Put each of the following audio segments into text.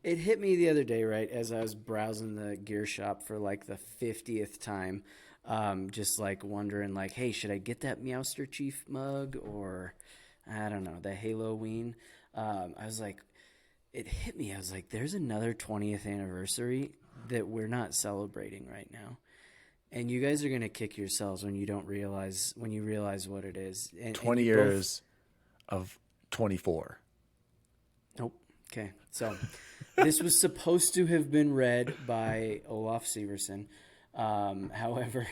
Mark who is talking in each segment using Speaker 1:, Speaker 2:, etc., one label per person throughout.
Speaker 1: It hit me the other day, right, as I was browsing the gear shop for like the 50th time. Just like wondering, like, hey, should I get that Meowster Chief mug or I don't know, the Halloween? I was like, it hit me. I was like, there's another 20th anniversary that we're not celebrating right now. And you guys are going to kick yourselves when you realize what it is. And
Speaker 2: 20
Speaker 1: you both,
Speaker 2: years of 24.
Speaker 1: nope. Okay. So this was supposed to have been read by Olaf Severson. However,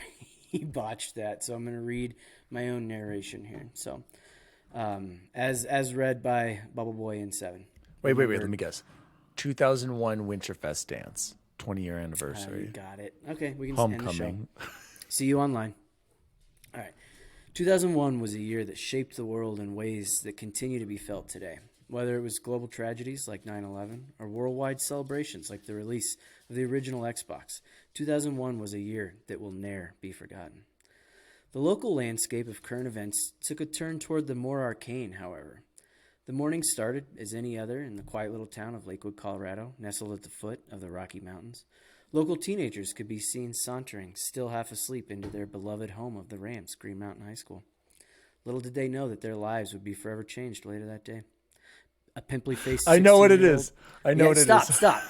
Speaker 1: he botched that. So I'm going to read my own narration here. So, as read by Bubble Boy in 7.
Speaker 2: Wait. Let
Speaker 1: Remember,
Speaker 2: me guess. 2001 Winterfest dance, 20-year
Speaker 1: you
Speaker 2: anniversary.
Speaker 1: got it. Okay, we can end the show.
Speaker 2: Homecoming.
Speaker 1: See you online. All right. 2001 was a year that shaped the world in ways that continue to be felt today. Whether it was global tragedies like 9/11 or worldwide celebrations like the release of the original Xbox, 2001 was a year that will ne'er be forgotten. The local landscape of current events took a turn toward the more arcane, however. The morning started as any other in the quiet little town of Lakewood, Colorado, nestled at the foot of the Rocky Mountains. Local teenagers could be seen sauntering, still half asleep, into their beloved home of the Rams, Green Mountain High School. Little did they know that their lives would be forever changed later that day. A pimply-faced
Speaker 2: I know what it
Speaker 1: 16-year-old...
Speaker 2: is. I know what it is.
Speaker 1: Stop.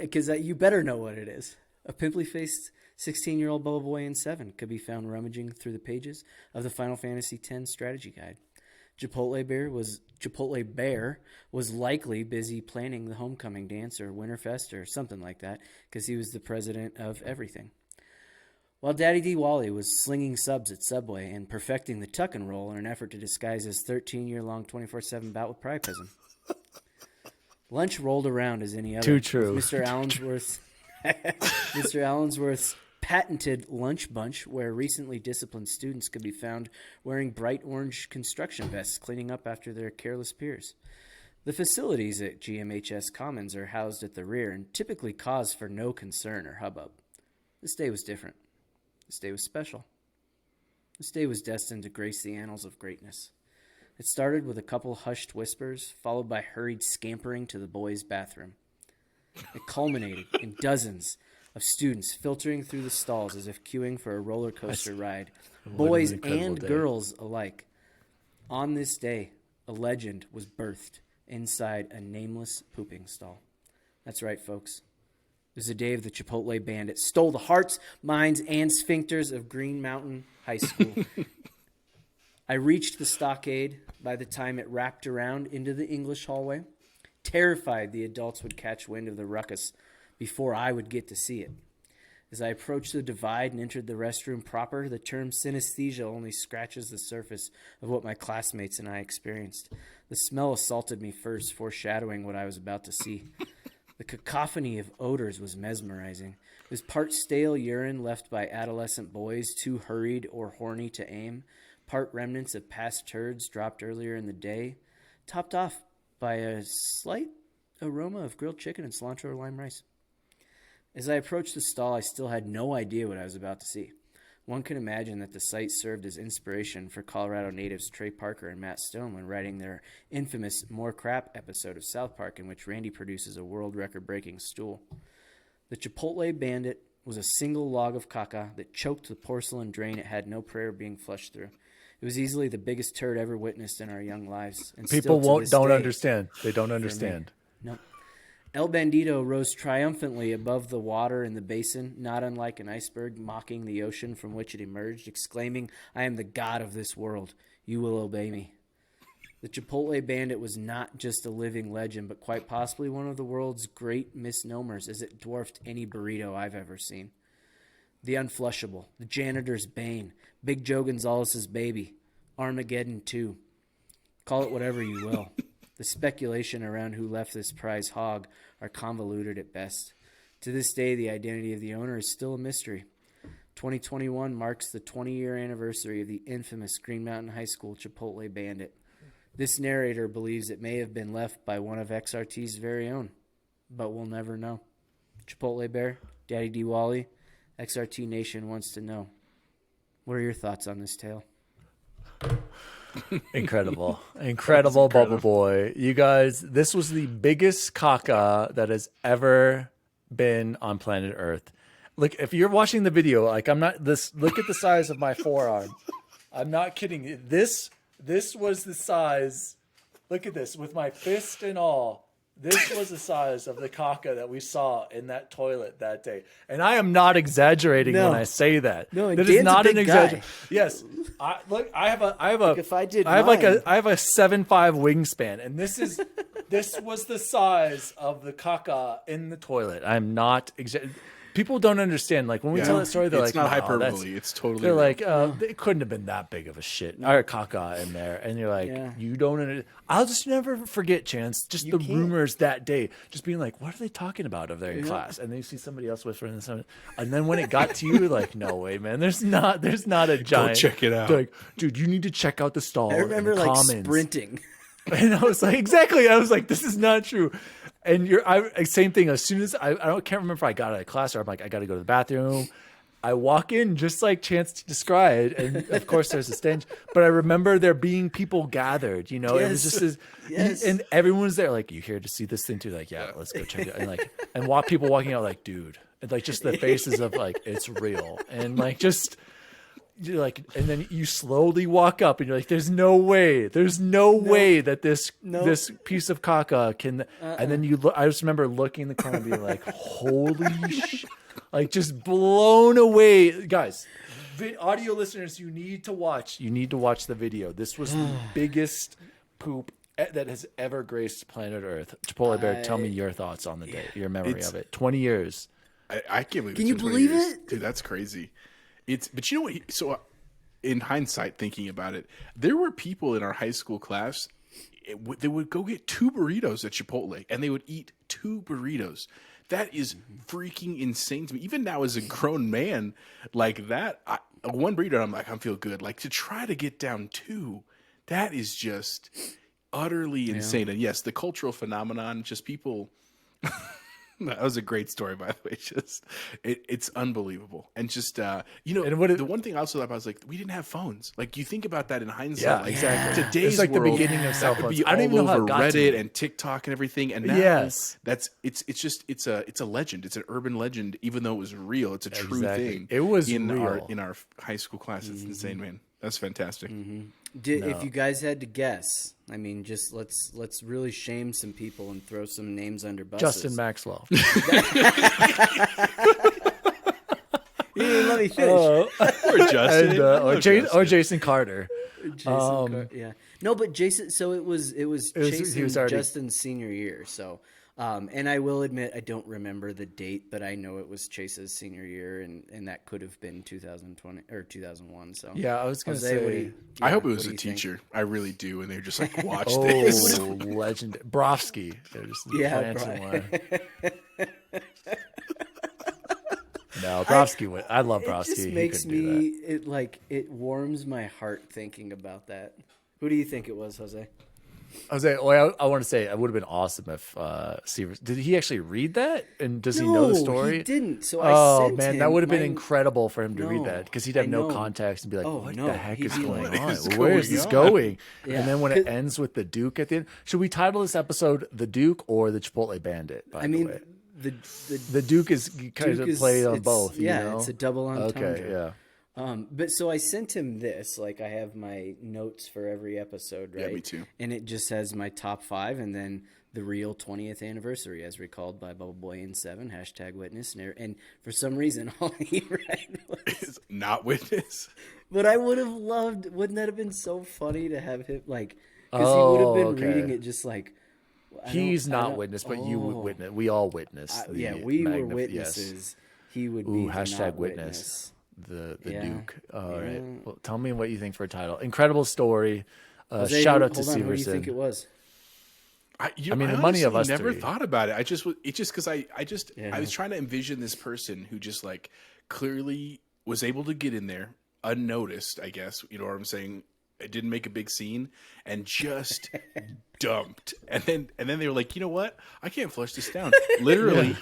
Speaker 1: Because you better know what it is. A pimply-faced 16-year-old Bubble Boy in 7 could be found rummaging through the pages of the Final Fantasy X strategy guide. Chipotle Bear was likely busy planning the homecoming dance or Winterfest or something like that because he was the president of everything. While Daddy D. Wally was slinging subs at Subway and perfecting the tuck and roll in an effort to disguise his 13-year-long 24/7 bout with priapism. Lunch rolled around as any other.
Speaker 2: Too true.
Speaker 1: Mr. Allensworth's patented lunch bunch, where recently disciplined students could be found wearing bright orange construction vests cleaning up after their careless peers. The facilities at GMHS Commons are housed at the rear and typically cause for no concern or hubbub. This day was different. This day was special. This day was destined to grace the annals of greatness. It started with a couple hushed whispers, followed by hurried scampering to the boys' bathroom. It culminated in dozens of students filtering through the stalls as if queuing for a roller coaster ride, boys and girls alike. On this day, a legend was birthed inside a nameless pooping stall. That's right, folks. It was the day of the Chipotle Bandit stole the hearts, minds, and sphincters of Green Mountain High School. I reached the stockade by the time it wrapped around into the English hallway, terrified the adults would catch wind of the ruckus before I would get to see it. As I approached the divide and entered the restroom proper, the term synesthesia only scratches the surface of what my classmates and I experienced. The smell assaulted me first, foreshadowing what I was about to see. The cacophony of odors was mesmerizing. It was part stale urine left by adolescent boys too hurried or horny to aim, part remnants of past turds dropped earlier in the day, topped off by a slight aroma of grilled chicken and cilantro lime rice. As I approached the stall, I still had no idea what I was about to see. One can imagine that the sight served as inspiration for Colorado natives Trey Parker and Matt Stone when writing their infamous More Crap episode of South Park, in which Randy produces a world record-breaking stool. The Chipotle Bandit was a single log of caca that choked the porcelain drain it had no prayer being flushed through. It was easily the biggest turd ever witnessed in our young lives. And
Speaker 2: People
Speaker 1: still to this
Speaker 2: don't
Speaker 1: day,
Speaker 2: understand. They don't understand.
Speaker 1: no. El Bandito rose triumphantly above the water in the basin, not unlike an iceberg mocking the ocean from which it emerged, exclaiming, "I am the god of this world. You will obey me." The Chipotle Bandit was not just a living legend, but quite possibly one of the world's great misnomers, as it dwarfed any burrito I've ever seen. The Unflushable, the Janitor's Bane, Big Joe Gonzalez's Baby, Armageddon 2. Call it whatever you will. The speculation around who left this prize hog are convoluted at best. To this day, the identity of the owner is still a mystery. 2021 marks the 20-year anniversary of the infamous Green Mountain High School Chipotle Bandit. This narrator believes it may have been left by one of XRT's very own, but we'll never know. Chipotle Bear, Daddy D. Wally, XRT Nation wants to know. What are your thoughts on this tale?
Speaker 2: Incredible Bubble Boy. You guys, this was the biggest caca that has ever been on planet Earth. Look, if you're watching the video, like I'm not this. Look at the size of my forearm. I'm not kidding you. This was the size. Look at this with my fist and all. This was the size of the caca that we saw in that toilet that day, and I am not exaggerating when I say that.
Speaker 1: No,
Speaker 2: that
Speaker 1: Dan's
Speaker 2: is not
Speaker 1: a
Speaker 2: an
Speaker 1: big
Speaker 2: exaggeration.
Speaker 1: guy.
Speaker 2: Yes, I have a
Speaker 1: Like if I did
Speaker 2: I have like
Speaker 1: mine-
Speaker 2: a I have a 7'5" wingspan, and this was the size of the caca in the toilet. I'm not People don't understand. Like when we tell that story, they're
Speaker 3: it's
Speaker 2: like,
Speaker 3: not
Speaker 2: "No,
Speaker 3: hyperbole. It's totally.
Speaker 2: They're
Speaker 3: real.
Speaker 2: like, it couldn't have been that big of a shit or caca in there. And you're like, you don't. I'll just never forget, Chance, just the rumors that day, just being like, what are they talking about over there in class? And then you see somebody else whispering something. And then when it got to you, like, no way, man. There's not a giant.
Speaker 3: check it out.
Speaker 2: They're like, dude, you need to check out the stall.
Speaker 1: I remember
Speaker 2: in
Speaker 1: like
Speaker 2: Commons.
Speaker 1: sprinting.
Speaker 2: And I was like, exactly. I was like, this is not true. And same thing. As soon as can't remember if I got out of class or I'm like, I got to go to the bathroom. I walk in just like Chance described, and of course there's a stench. But I remember there being people gathered. You know, it was just and everyone was there. Like, you here to see this thing too? Like, yeah, let's go check it. And like, people walking out like, dude, and like just the faces of like, it's real, and like just. You're like, and then you slowly walk up and you're like, there's no way that this piece of caca can, and then I just remember looking in the corner and being like, holy like just blown away. Guys, audio listeners, you need to watch the video. This was the biggest poop that has ever graced planet Earth. Chipotle Bear, tell me your thoughts on the day, your memory of it. 20 years.
Speaker 3: I can't believe.
Speaker 1: Can you believe it?
Speaker 3: Dude, that's crazy. But you know what? So, in hindsight, thinking about it, there were people in our high school class. They would go get 2 burritos at Chipotle, and they would eat 2 burritos. That is freaking insane to me. Even now, as a grown man, like that, one burrito, I'm like, I feel good. Like to try to get down 2, that is just utterly insane. And yes, the cultural phenomenon, just people. That was a great story, by the way. Just it's unbelievable, and just the one thing I also thought about was like we didn't have phones. Like you think about that in hindsight.
Speaker 2: Yeah,
Speaker 3: like,
Speaker 2: exactly.
Speaker 3: Today's
Speaker 2: it's like
Speaker 3: world,
Speaker 2: the beginning of cell
Speaker 3: that
Speaker 2: phones.
Speaker 3: would be
Speaker 2: I don't even
Speaker 3: all
Speaker 2: know how it
Speaker 3: over
Speaker 2: got to
Speaker 3: Reddit
Speaker 2: me.
Speaker 3: and TikTok and everything. And now it's a legend. It's an urban legend, even though it was real. It's a true thing.
Speaker 2: It was
Speaker 3: in
Speaker 2: real.
Speaker 3: our high school class. It's insane, man. That's fantastic.
Speaker 1: If you guys had to guess, I mean, just let's really shame some people and throw some names under buses.
Speaker 2: Justin Maxwell.
Speaker 1: You didn't let me finish.
Speaker 3: Or Justin,
Speaker 2: and, or Jason Carter.
Speaker 1: Yeah. No, but Jason. So it was Chase
Speaker 2: he was
Speaker 1: and
Speaker 2: already-
Speaker 1: Justin's senior year. So, and I will admit I don't remember the date, but I know it was Chase's senior year, and that could have been 2020 or 2001. So
Speaker 2: Yeah, I was gonna
Speaker 1: Jose,
Speaker 2: say.
Speaker 3: I hope it
Speaker 1: what
Speaker 3: was
Speaker 1: do
Speaker 3: a
Speaker 1: you think?
Speaker 3: teacher. I really do, and they just like watched
Speaker 2: Oh,
Speaker 3: this.
Speaker 2: legend. Brofsky. They're just planting one. No, Brofsky. I love Brofsky.
Speaker 1: It just makes it warms my heart thinking about that. Who do you think it was, Jose?
Speaker 2: I want to say it would have been awesome if Seavers. Did he actually read that? And does he know the story?
Speaker 1: He didn't. So I sent him
Speaker 2: that would have been
Speaker 1: my-
Speaker 2: incredible for him to read
Speaker 1: No,
Speaker 2: that because he'd have
Speaker 1: I
Speaker 2: no
Speaker 1: know.
Speaker 2: context and be like,
Speaker 1: Oh,
Speaker 2: "What
Speaker 1: no,
Speaker 2: the heck
Speaker 1: he'd
Speaker 2: is
Speaker 1: be
Speaker 2: going
Speaker 1: like,
Speaker 2: on?
Speaker 3: "What is
Speaker 2: Where is
Speaker 3: going
Speaker 2: this
Speaker 3: on?"
Speaker 2: going?"
Speaker 1: Yeah.
Speaker 2: And then when it ends with the Duke at the end, should we title this episode "The Duke" or "The Chipotle Bandit"? By the way, the Duke is kind of played on both.
Speaker 1: Yeah,
Speaker 2: you know?
Speaker 1: it's a double entendre.
Speaker 2: Okay, yeah.
Speaker 1: But so I sent him this. Like I have my notes for every episode, right?
Speaker 3: Yeah, me too.
Speaker 1: And it just has my top 5, and then the real 20th anniversary, as recalled by Bubble Boy in 7 #witness. And for some reason, all he read was.
Speaker 3: Not witness.
Speaker 1: But I would have loved. Wouldn't that have been so funny to have him like? Because he would have been reading it just like.
Speaker 2: He's not witness, but you would witness. We all witnessed.
Speaker 1: We were witnesses. He would be the
Speaker 2: #witness.
Speaker 1: not witness.
Speaker 2: The
Speaker 1: Yeah.
Speaker 2: Duke. All right. Well, tell me what you think for a title. Incredible story.
Speaker 1: Jose,
Speaker 2: Shout out to
Speaker 1: hold on, Who do you
Speaker 2: Severson.
Speaker 1: think it was?
Speaker 3: I
Speaker 2: mean, the money of
Speaker 3: honestly
Speaker 2: us
Speaker 3: never
Speaker 2: three.
Speaker 3: thought about it. It's just because I was trying to envision this person who just like clearly was able to get in there unnoticed. I guess you know what I'm saying. It didn't make a big scene and just dumped. And then they were like, you know what? I can't flush this down, literally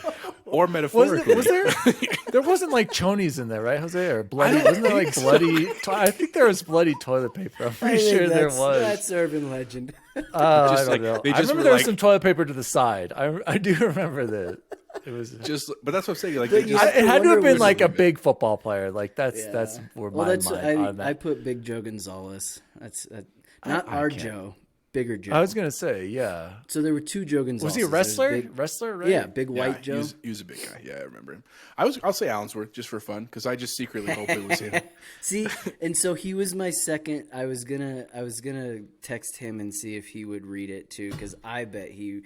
Speaker 3: or metaphorically.
Speaker 2: Was there? There wasn't like chonies in there, right, Jose? Or bloody? Wasn't there like bloody? I think there was bloody toilet paper. I'm
Speaker 1: I
Speaker 2: pretty
Speaker 1: think
Speaker 2: sure there was.
Speaker 1: That's urban legend.
Speaker 2: I
Speaker 3: Just
Speaker 2: don't
Speaker 3: like-
Speaker 2: know.
Speaker 3: they
Speaker 2: I
Speaker 3: just
Speaker 2: remember
Speaker 3: were
Speaker 2: there was
Speaker 3: like-
Speaker 2: some toilet paper to the side. I do remember that. It was.
Speaker 3: Just, but that's what I'm saying. Like,
Speaker 1: But
Speaker 3: they
Speaker 1: you
Speaker 3: just,
Speaker 1: have
Speaker 2: It had to have
Speaker 1: wonder
Speaker 2: been
Speaker 1: was-
Speaker 2: like a big football player. Like that's
Speaker 1: Yeah.
Speaker 2: where
Speaker 1: Well,
Speaker 2: my
Speaker 1: that's
Speaker 2: mind
Speaker 1: I
Speaker 2: automatic-
Speaker 1: put Big Joe Gonzalez. That's not our Joe, bigger Joe.
Speaker 2: I was gonna say, yeah.
Speaker 1: So there were two Joe Gonzalez.
Speaker 2: Was he a wrestler? Wrestler, right?
Speaker 1: Yeah, big
Speaker 3: yeah,
Speaker 1: white Joe.
Speaker 3: he was a big guy. Yeah, I remember him. I'll say Allensworth just for fun because I just secretly hope it was him.
Speaker 1: See, and so he was my second. I was gonna text him and see if he would read it too, because I bet he.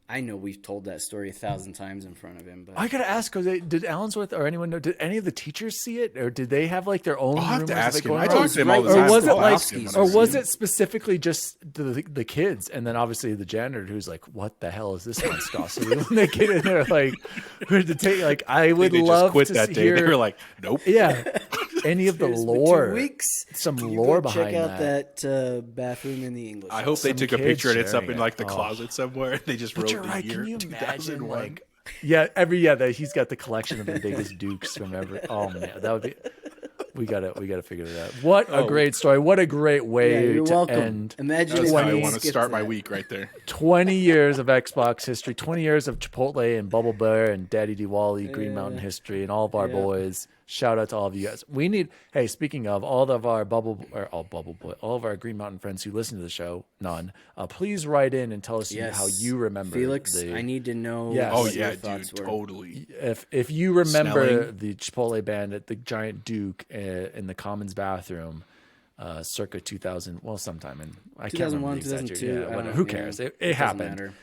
Speaker 1: I know we've told that story 1,000 times in front of him, but
Speaker 2: I gotta ask, Jose, did Allensworth or anyone know? Did any of the teachers see it, or did they have like their own?
Speaker 3: I'll have to
Speaker 2: rumors of
Speaker 3: ask
Speaker 2: it
Speaker 3: him.
Speaker 2: going
Speaker 3: I
Speaker 2: around?
Speaker 3: talk to him all the
Speaker 1: Or
Speaker 3: time.
Speaker 2: was it
Speaker 3: I'll
Speaker 2: like,
Speaker 3: ask him when I
Speaker 2: or
Speaker 3: see
Speaker 2: was
Speaker 3: him.
Speaker 2: it specifically just the kids, and then obviously the janitor who's like, "What the hell is this monstrosity?" When they get in there, like, we had to take. Like, I would
Speaker 3: They just
Speaker 2: love
Speaker 3: quit
Speaker 2: to
Speaker 3: that day.
Speaker 2: hear.
Speaker 3: They were like, nope.
Speaker 2: yeah, any of the
Speaker 1: It's been
Speaker 2: lore,
Speaker 1: 2 weeks.
Speaker 2: some
Speaker 1: Can you
Speaker 2: lore
Speaker 1: go
Speaker 2: behind
Speaker 1: check out
Speaker 2: that.
Speaker 1: that bathroom in the English.
Speaker 3: I hope they
Speaker 2: Some
Speaker 3: took a
Speaker 2: kids
Speaker 3: picture and it's up
Speaker 2: sharing
Speaker 3: in
Speaker 2: it.
Speaker 3: like the
Speaker 2: Oh.
Speaker 3: closet somewhere. They just
Speaker 2: But
Speaker 3: wrote
Speaker 2: you're
Speaker 3: the
Speaker 2: right.
Speaker 3: year
Speaker 2: Can you imagine,
Speaker 3: 2001.
Speaker 2: like, yeah, that he's got the collection of the biggest dukes from every. Oh man, that would be. We gotta figure it out. What a great story! What a great way
Speaker 1: Yeah, you're
Speaker 2: to
Speaker 1: welcome.
Speaker 2: end
Speaker 1: Imagine
Speaker 3: That's
Speaker 1: if
Speaker 3: how I
Speaker 1: we
Speaker 3: want to
Speaker 1: skipped
Speaker 3: start my
Speaker 1: that.
Speaker 3: week right there.
Speaker 2: 20 years of Xbox history, 20 years of Chipotle and Bubble Bear and Daddy Diwali, Green Mountain history, and all of our boys. Shout out to all of you guys. We need. Hey, speaking of all of our all of our Green Mountain friends who listen to the show, none. Please write in and tell us
Speaker 1: Yes.
Speaker 2: how you remember
Speaker 1: Felix,
Speaker 2: the-
Speaker 1: I need to know.
Speaker 2: Yes.
Speaker 3: Oh
Speaker 1: what your
Speaker 3: yeah,
Speaker 1: thoughts
Speaker 3: dude,
Speaker 1: were.
Speaker 3: totally.
Speaker 2: if you remember
Speaker 3: Smelling.
Speaker 2: the Chipotle Bandit, the giant Duke in the Commons bathroom, circa 2000, well, sometime in I can't remember
Speaker 1: 2001,
Speaker 2: the exact year.
Speaker 1: 2002.
Speaker 2: Yeah,
Speaker 1: I
Speaker 2: whatever.
Speaker 1: don't-
Speaker 2: Who
Speaker 1: yeah,
Speaker 2: cares? It
Speaker 1: doesn't
Speaker 2: happened.
Speaker 1: matter.